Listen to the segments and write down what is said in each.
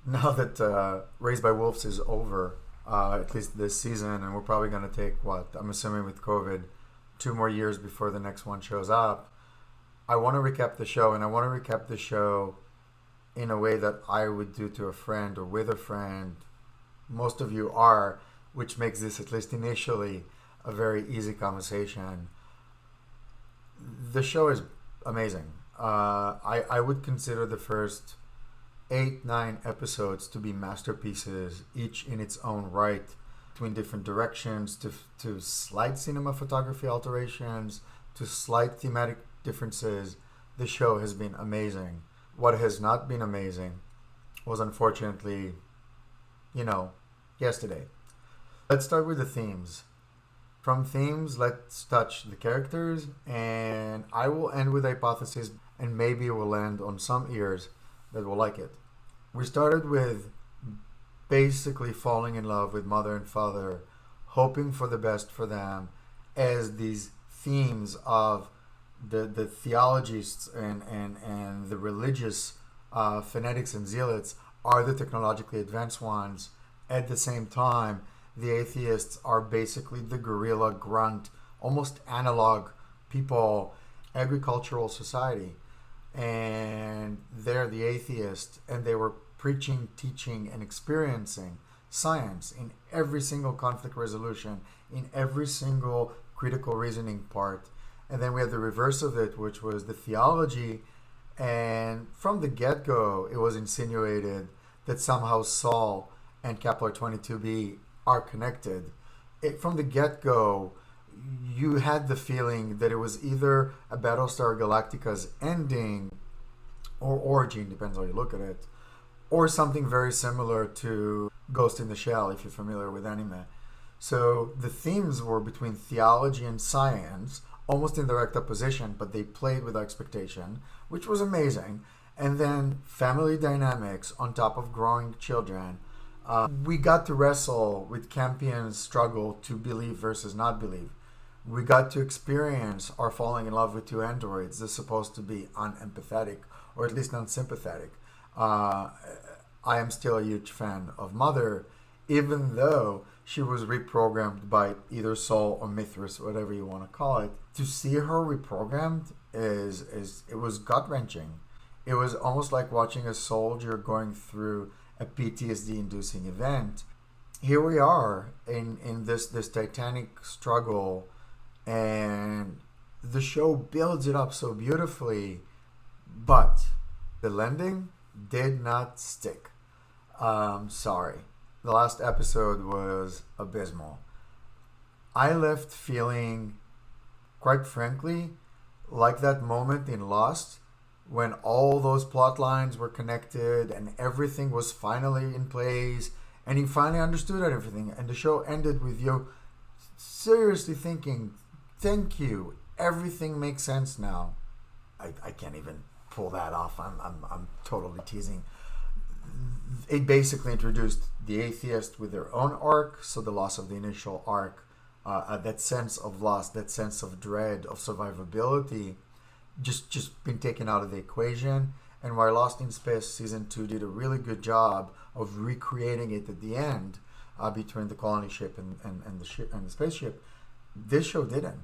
now that Raised by Wolves is over, at least this season, and we're probably going to take what I'm assuming with COVID, 2 more years before the next one shows up. I want to recap the show, and I want to recap the show in a way that I would do to a friend or with a friend. Most of you are, which makes this, at least initially, a very easy conversation. The show is amazing. I would consider the first 8, 9 episodes to be masterpieces, each in its own right, between different directions, to slight cinematography alterations, to slight thematic differences. The show has been amazing. What has not been amazing was unfortunately, you know, yesterday. Let's start with the themes. From themes, let's touch the characters, and I will end with a hypothesis, and maybe it will land on some ears that will like it. We started with basically falling in love with mother and father, hoping for the best for them, as these themes of the theologists and the religious fanatics and zealots are the technologically advanced ones. At the same time, the atheists are basically the guerrilla grunt, almost analog people, agricultural society. And they're the atheists, and they were preaching, teaching, and experiencing science in every single conflict resolution, in every single critical reasoning part. And then we had the reverse of it, which was the theology. And from the get-go, it was insinuated that somehow Saul and Kepler 22b are connected. From the get-go, you had the feeling that it was either a Battlestar Galactica's ending or origin, depends how you look at it, or something very similar to Ghost in the Shell, if you're familiar with anime. So the themes were between theology and science, almost in direct opposition, but they played with expectation, which was amazing. And then family dynamics on top of growing children. We got to wrestle with Campion's struggle to believe versus not believe. We got to experience our falling in love with two androids that's supposed to be unempathetic, or at least unsympathetic. I am still a huge fan of Mother, even though she was reprogrammed by either Soul or Mithras, whatever you want to call it. To see her reprogrammed is it was gut wrenching. It was almost like watching a soldier going through a PTSD inducing event. Here we are in this titanic struggle, and the show builds it up so beautifully, but the landing did not stick. Sorry. The last episode was abysmal. I left feeling, quite frankly, like that moment in Lost when all those plot lines were connected and everything was finally in place and you finally understood everything, and the show ended with you seriously thinking, thank you, everything makes sense now. I can't even pull that off. I'm totally teasing. It basically introduced the atheist with their own arc, so the loss of the initial arc, that sense of loss, that sense of dread, of survivability, just been taken out of the equation. And while Lost in Space Season 2 did a really good job of recreating it at the end, between the colony ship and the ship and the spaceship, this show didn't.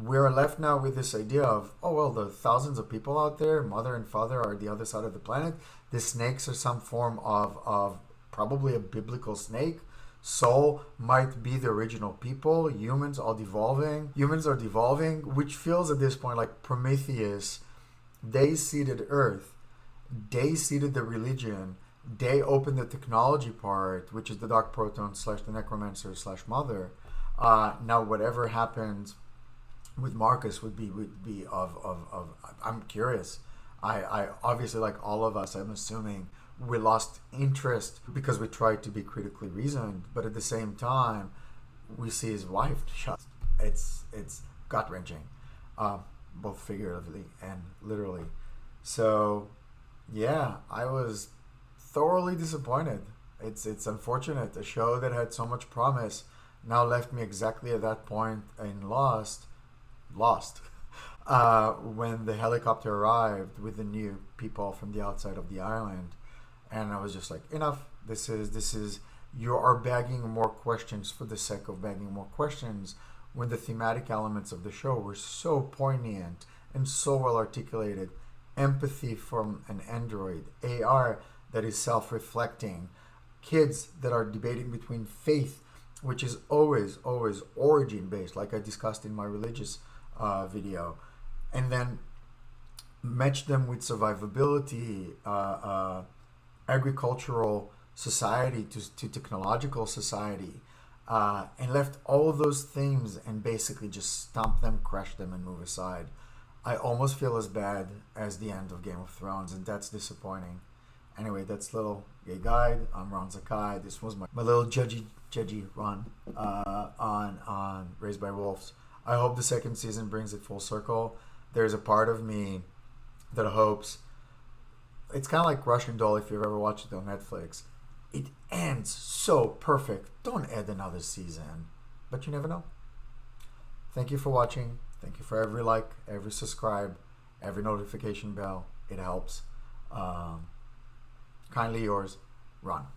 We're left now with this idea of, oh well, the thousands of people out there, mother and father are the other side of the planet. The snakes are some form of probably a biblical snake. Soul might be the original people. Humans are devolving. Humans are devolving, which feels at this point like Prometheus. They seeded Earth. They seeded the religion. They opened the technology part, which is the Dark Proton slash the Necromancer slash Mother. Now whatever happens with Marcus would be of I'm curious. I obviously, like all of us, I'm assuming we lost interest because we tried to be critically reasoned, but at the same time we see his wife shot. It's gut wrenching, both figuratively and literally. So yeah, I was thoroughly disappointed. It's unfortunate. A show that had so much promise now left me exactly at that point in Lost. When the helicopter arrived with the new people from the outside of the island, And I was just like, enough. This is you are bagging more questions for the sake of bagging more questions, when the thematic elements of the show were so poignant and so well articulated. Empathy from an android, AR that is self-reflecting, kids that are debating between faith, which is always origin based, like I discussed in my religious video, and then match them with survivability, agricultural society to technological society, and left all of those themes and basically just stomp them, crush them, and move aside. I almost feel as bad as the end of Game of Thrones, and that's disappointing. Anyway, that's little gay guide. I'm Ron Zakai. This was my little judgy run on Raised by Wolves. I hope the second season brings it full circle. There's a part of me that hopes, it's kind of like Russian Doll if you've ever watched it on Netflix. It ends so perfect. Don't add another season. But you never know. Thank you for watching. Thank you for every like, every subscribe, every notification bell. It helps. Kindly yours, Ron.